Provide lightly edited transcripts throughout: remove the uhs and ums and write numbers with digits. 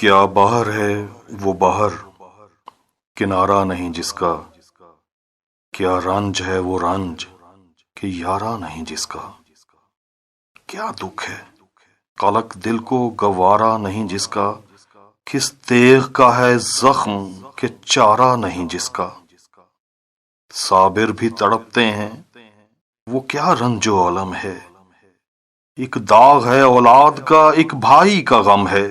کیا بہر ہے وہ بہر کنارہ نہیں جس کا، کیا رنج ہے وہ رنج کہ یارہ نہیں جس کا، کیا دکھ ہے قلق دل کو گوارا نہیں جس کا، کس تیغ کا ہے زخم کہ چارہ نہیں جس کا، صابر بھی تڑپتے ہیں وہ کیا رنج و علم ہے، ایک داغ ہے اولاد کا ایک بھائی کا غم ہے،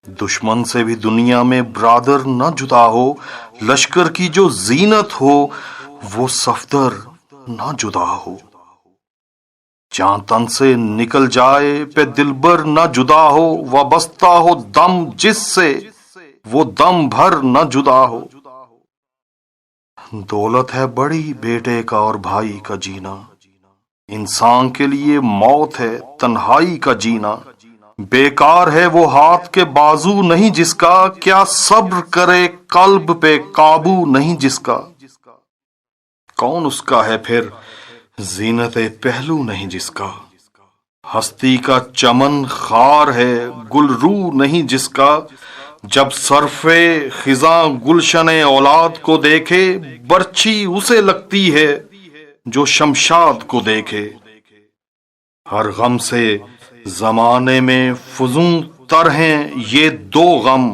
دشمن سے بھی دنیا میں برادر نہ جدا ہو، لشکر کی جو زینت ہو وہ صفدر نہ جدا ہو، جان تن سے نکل جائے پہ دلبر نہ جدا ہو، وابستہ ہو دم جس سے وہ دم بھر نہ جدا ہو، دولت ہے بڑی بیٹے کا اور بھائی کا جینا، انسان کے لیے موت ہے تنہائی کا جینا، بیکار ہے وہ ہاتھ کے بازو نہیں جس کا، کیا صبر کرے قلب پہ قابو نہیں جس کا، کون اس کا ہے پھر زینت پہلو نہیں جس کا، ہستی کا چمن خار ہے گل رو نہیں جس کا، جب صرف خزاں گلشن اولاد کو دیکھے برچھی اسے لگتی ہے جو شمشاد کو دیکھے، ہر غم سے زمانے میں فزوں تر ہیں یہ دو غم،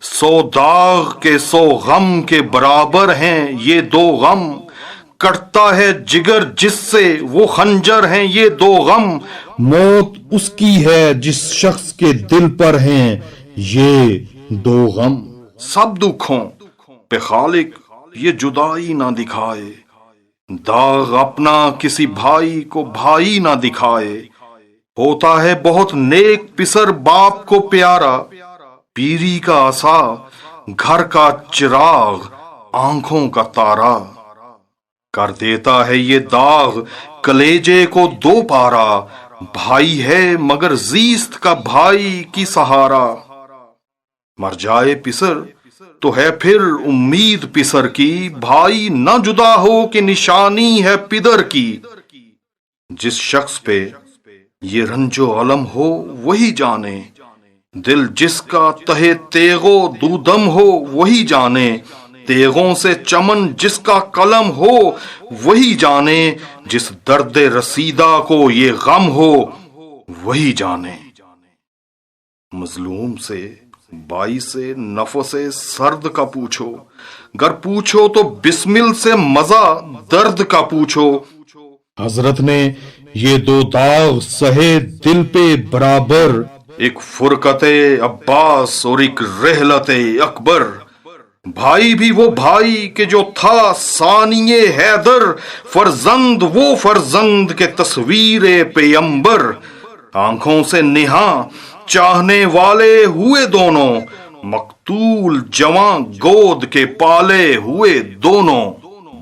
سو داغ کے سو غم کے برابر ہیں یہ دو غم، کٹتا ہے جگر جس سے وہ خنجر ہیں یہ دو غم، موت اس کی ہے جس شخص کے دل پر ہیں یہ دو غم، سب دکھوں پہ خالق یہ جدائی نہ دکھائے، داغ اپنا کسی بھائی کو بھائی نہ دکھائے، ہوتا ہے بہت نیک پسر باپ کو پیارا، پیری کا عصا گھر کا چراغ آنکھوں کا تارا، کر دیتا ہے یہ داغ کلیجے کو دو پارا، بھائی ہے مگر زیست کا بھائی کی سہارا، مر جائے پسر تو ہے پھر امید پسر کی، بھائی نہ جدا ہو کہ نشانی ہے پدر کی، جس شخص پہ یہ رنج و علم ہو وہی جانے، دل جس کا تہے تیغو دودم ہو وہی جانے، تیغوں سے چمن جس کا قلم ہو وہی جانے، جس درد رسیدہ کو یہ غم ہو وہی جانے، مظلوم سے بائی سے نفس سرد کا پوچھو، گر پوچھو تو بسمل سے مزہ درد کا پوچھو، حضرت نے یہ دو داغ سہے دل پہ برابر، ایک فرقت عباس اور ایک رحلت اکبر، بھائی بھی وہ بھائی کہ جو تھا ثانی حیدر، فرزند وہ فرزند کے تصویر پیمبر، آنکھوں سے نہاں چاہنے والے ہوئے دونوں، مقتول جواں گود کے پالے ہوئے دونوں،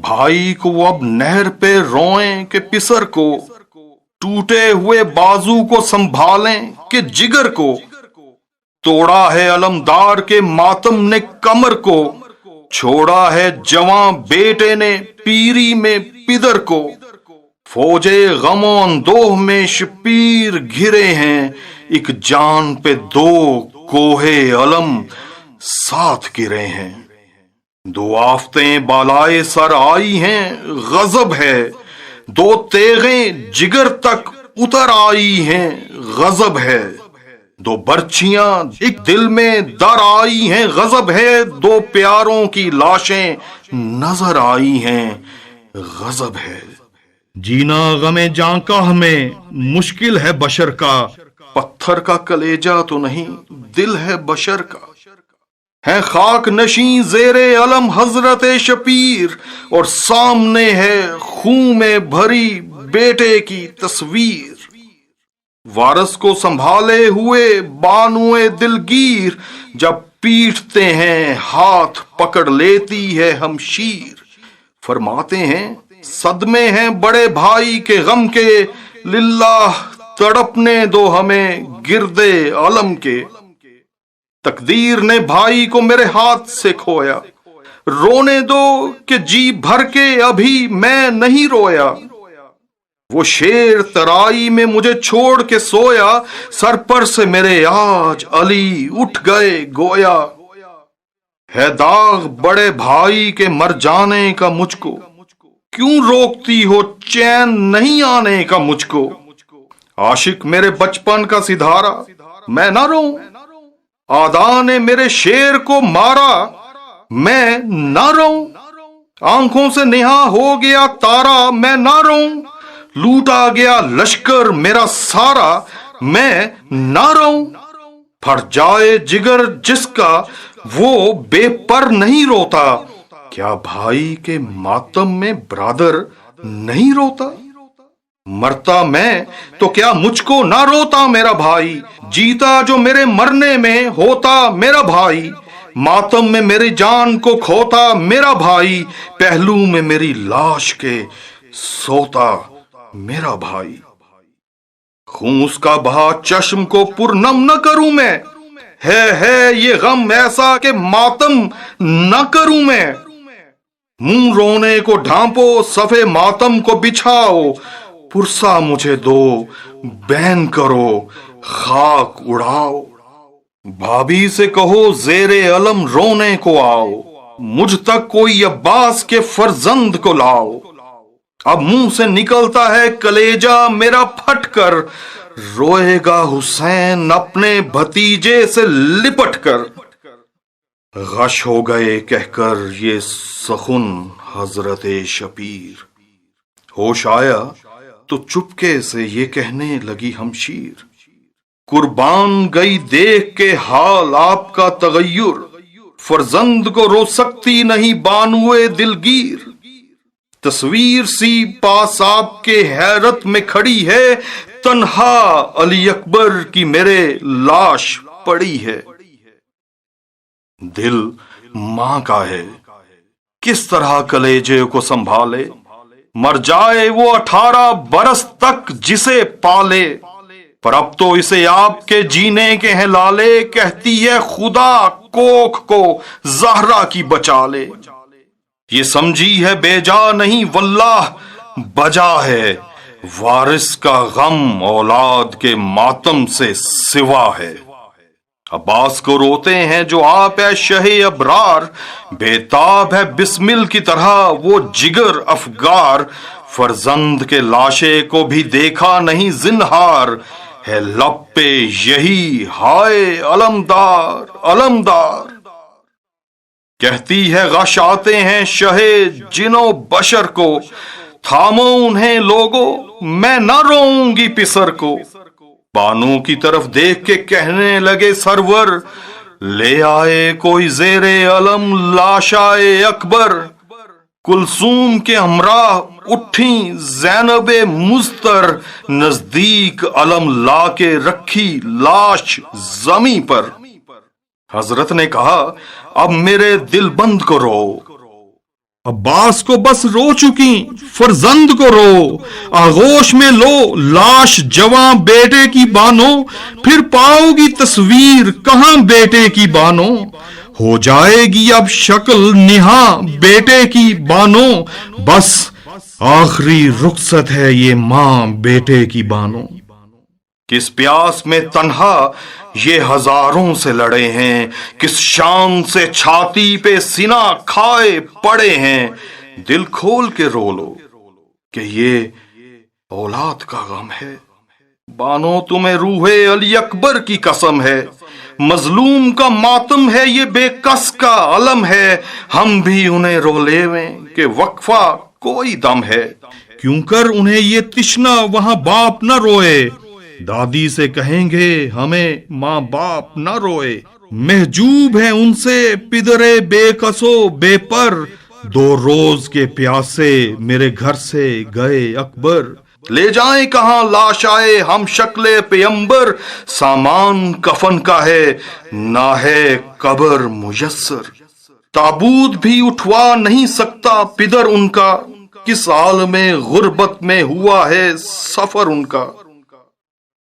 بھائی کو اب نہر پہ روئیں کہ پسر کو، ٹوٹے ہوئے بازو کو سنبھالیں کہ جگر کو، توڑا ہے علمدار کے ماتم نے کمر کو، چھوڑا ہے جواں بیٹے نے پیری میں پدر کو، فوجے غم و اندوہ میں شپیر گھرے ہیں، ایک جان پہ دو کوہ علم ساتھ گرے ہیں، دو آفتیں بالائے سر آئی ہیں غضب ہے، دو تیغیں جگر تک اتر آئی ہیں غضب ہے، دو برچیاں ایک دل میں در آئی ہیں غضب ہے، دو پیاروں کی لاشیں نظر آئی ہیں غضب ہے، جینا غم جانکاہ میں مشکل ہے بشر کا، پتھر کا کلیجہ تو نہیں دل ہے بشر کا، ہے خاک نشیں زیر علم حضرت شبیر، اور سامنے ہے خون میں بھری بیٹے کی تصویر، وارث کو سنبھالے ہوئے بانوئے دلگیر، جب پیٹتے ہیں ہاتھ پکڑ لیتی ہے ہمشیر، فرماتے ہیں صدمے ہیں بڑے بھائی کے غم کے، للہ تڑپنے دو ہمیں گردے علم کے، تقدیر نے بھائی کو میرے ہاتھ سے کھویا، رونے دو کہ جی بھر کے ابھی میں نہیں رویا، وہ شیر ترائی میں مجھے چھوڑ کے سویا، سر پر سے میرے آج علی اٹھ گئے گویا۔ ہے داغ بڑے بھائی کے مر جانے کا مجھ کو، کیوں روکتی ہو چین نہیں آنے کا مجھ کو؟ عاشق میرے بچپن کا سدھارا، میں نہ روں؟ آدھا نے میرے شیر کو مارا، میں نہ روں؟ آنکھوں سے نہا ہو گیا تارا، میں نہ روں؟ لوٹا گیا لشکر میرا سارا، میں نہ روں؟ پھٹ جائے جگر جس کا، وہ بے پر نہیں روتا، کیا بھائی کے ماتم میں برادر نہیں روتا؟ مرتا میں تو کیا مجھ کو نہ روتا میرا بھائی، جیتا جو میرے مرنے میں ہوتا میرا بھائی، ماتم میں میری جان کو کھوتا میرا بھائی، پہلو میں میری لاش کے سوتا میرا بھائی۔ خون اس کا بہا چشم کو پرنم نہ کروں میں، ہے یہ غم ایسا کہ ماتم نہ کروں میں۔ منہ رونے کو ڈھانپو، صفے ماتم کو بچھاؤ، پرسا مجھے دو بین کرو خاک اڑاؤ۔ بھابھی سے کہو زیر علم رونے کو آؤ، مجھ تک کوئی عباس کے فرزند کو لاؤ۔ اب منہ سے نکلتا ہے کلیجہ میرا پھٹ کر، روئے گا حسین اپنے بھتیجے سے لپٹ کر۔ غش ہو گئے کہہ کر یہ سخن حضرت شبیر، ہوش آیا تو چپکے سے یہ کہنے لگی ہمشیر، قربان گئی دیکھ کے حال آپ کا تغیر، فرزند کو رو سکتی نہیں بانوئے دلگیر۔ تصویر سی پاس آپ کے حیرت میں کھڑی ہے، تنہا علی اکبر کی میرے لاش پڑی ہے۔ دل ماں کا ہے، کس طرح کلیجے کو سنبھالے، مر جائے وہ 18 برس تک جسے پالے، پر اب تو اسے آپ کے جینے کے ہیں لالے، کہتی ہے خدا کوکھ کو زہرا کی بچا لے۔ یہ سمجھی ہے بے جا نہیں واللہ بجا ہے، وارث کا غم اولاد کے ماتم سے سوا ہے۔ عباس کو روتے ہیں جو آپ ہے شہ ابرار، بے تاب ہے بسمل کی طرح وہ جگر افگار، فرزند کے لاشے کو بھی دیکھا نہیں زنہار، ہے لب پہ یہی ہائے علمدار علمدار۔ کہتی ہے غش آتے ہیں شہ جن و بشر کو، تھامو انہیں لوگو میں نہ روؤں گی پسر کو۔ بانو کی طرف دیکھ کے کہنے لگے سرور، لے آئے کوئی زیر علم لاشائے اکبر۔ کلثوم کے ہمراہ اٹھیں زینب مضطر، نزدیک علم لا کے رکھی لاش زمیں پر۔ حضرت نے کہا اب میرے دل بند کو رو، عباس کو بس رو چکی فرزند کو رو، آغوش میں لو لاش جواں بیٹے کی بانو، پھر پاؤ گی تصویر کہاں بیٹے کی بانو، ہو جائے گی اب شکل نہا بیٹے کی بانو، بس آخری رخصت ہے یہ ماں بیٹے کی بانو۔ کس پیاس میں تنہا یہ ہزاروں سے لڑے ہیں، کس شان سے چھاتی پہ سینہ کھائے پڑے ہیں، دل کھول کے رو لو کہ یہ اولاد کا غم ہے، بانو تمہیں روح علی اکبر کی قسم ہے، مظلوم کا ماتم ہے یہ بے کس کا علم ہے، ہم بھی انہیں رو لیویں کہ وقفہ کوئی دم ہے، کیوں کر انہیں یہ تشنا وہاں باپ نہ روئے، دادی سے کہیں گے ہمیں ماں باپ نہ روئے، محجوب ہیں ان سے پدرے بے کسو بے پر، 2 روز کے پیاسے میرے گھر سے گئے اکبر، لے جائیں کہاں لاشائے ہم شکل پیمبر، سامان کفن کا ہے نہ ہے قبر میسر، تابوت بھی اٹھوا نہیں سکتا پدر ان کا، کس عالم غربت میں ہوا ہے سفر ان کا۔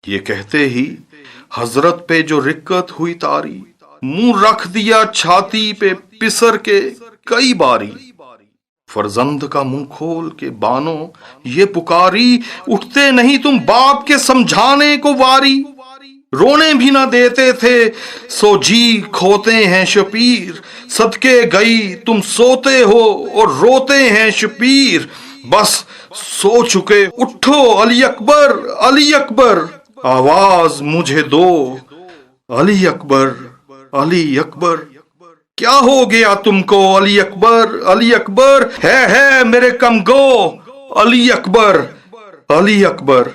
یہ کہتے ہی حضرت پہ جو رکت ہوئی تاری، منہ رکھ دیا چھاتی پہ پسر کے کئی باری، فرزند کا منہ کھول کے بانو یہ پکاری، اٹھتے نہیں تم باپ کے سمجھانے کو واری، رونے بھی نہ دیتے تھے سو جی کھوتے ہیں شبیر، صدقے گئی تم سوتے ہو اور روتے ہیں شبیر، بس سو چکے اٹھو علی اکبر علی اکبر، آواز مجھے دو علی اکبر علی اکبر، کیا ہو گیا تم کو علی اکبر علی اکبر، ہے میرے کم گو علی اکبر علی اکبر۔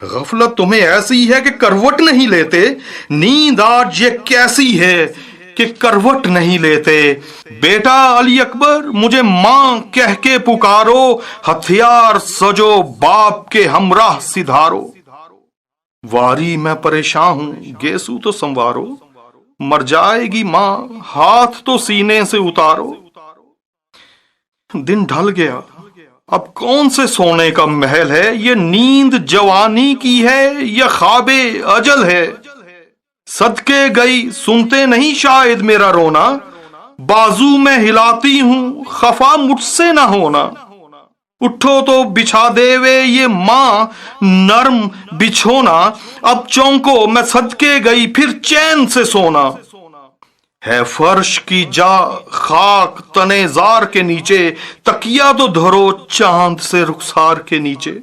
غفلت تمہیں ایسی ہے کہ کروٹ نہیں لیتے، نیند آج یہ کیسی ہے کہ کروٹ نہیں لیتے، بیٹا علی اکبر مجھے ماں کہہ کے پکارو، ہتھیار سجو باپ کے ہمراہ سدھارو، واری میں پریشان ہوں گیسو تو سنوارو، مر جائے گی ماں ہاتھ تو سینے سے اتارو۔ دن ڈھل گیا، اب کون سے سونے کا محل ہے، یہ نیند جوانی کی ہے یا خواب اجل ہے، صدقے گئی سنتے نہیں شاید میرا رونا، بازو میں ہلاتی ہوں خفا مجھ سے نہ ہونا، اٹھو تو بچھا دے وے یہ ماں نرم بچھونا، اب چونکو میں صدقے گئی پھر چین سے سونا، ہے فرش کی جا خاک تنے زار کے نیچے، تکیا تو دھرو چاند سے رخسار کے نیچے،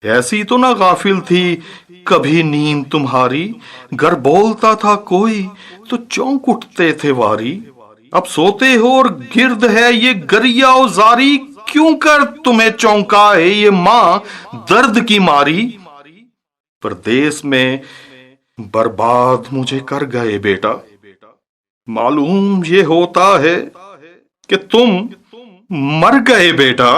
ایسی تو نہ غافل تھی کبھی نیند تمہاری، گر بولتا تھا کوئی تو چونک اٹھتے تھے واری، اب سوتے ہو اور گرد ہے یہ گریا و زاری، کیوں کر تمہیں چونکائے یہ ماں درد کی ماری، پردیس میں برباد مجھے کر گئے بیٹا، معلوم یہ ہوتا ہے کہ تم مر گئے بیٹا،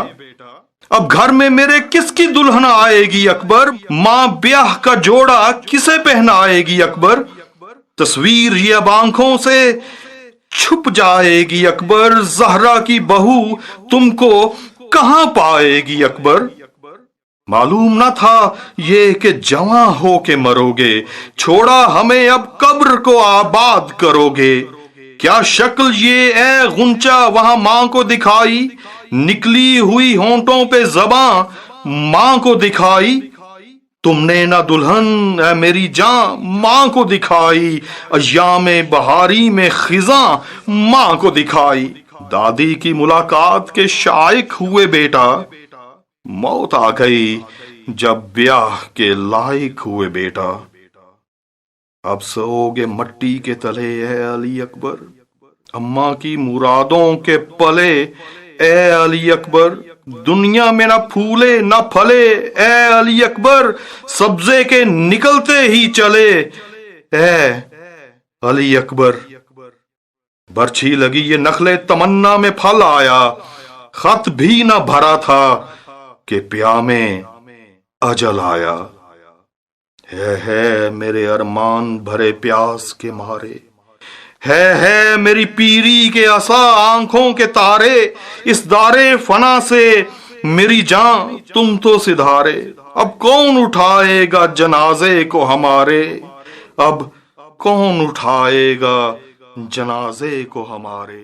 اب گھر میں میرے کس کی دلہن آئے گی اکبر، ماں بیاہ کا جوڑا کسے پہنائے گی اکبر، تصویر یہ اب آنکھوں سے چھپ جائے گی اکبر، زہرا کی بہو تم کو کہاں پائے گی اکبر، معلوم نہ تھا یہ کہ جواں ہو کے مرو گے، چھوڑا ہمیں اب قبر کو آباد کرو گے، کیا شکل یہ اے غنچہ وہاں ماں کو دکھائی، نکلی ہوئی ہونٹوں پہ زباں ماں کو دکھائی، تم نے نہ دلہن اے میری جاں ماں کو دکھائی، ایام بہاری میں خزاں ماں کو دکھائی، دادی کی ملاقات کے شائق ہوئے بیٹا، موت آ گئی جب بیاہ کے لائق ہوئے بیٹا، اب سو گے مٹی کے تلے اے علی اکبر، اماں کی مرادوں کے پلے اے علی اکبر، دنیا میں نہ پھولے نہ پھلے اے علی اکبر، سبزے کے نکلتے ہی چلے اے علی اکبر، برچھی لگی یہ نخلے تمنا میں پھل آیا، خط بھی نہ بھرا تھا کہ پیامے اجل آیا، ہے میرے ارمان بھرے پیاس کے مارے، ہے میری پیری کے عصا آنکھوں کے تارے، اس دارے فنا سے میری جان تم تو سدھارے، اب کون اٹھائے گا جنازے کو ہمارے، اب کون اٹھائے گا جنازے کو ہمارے۔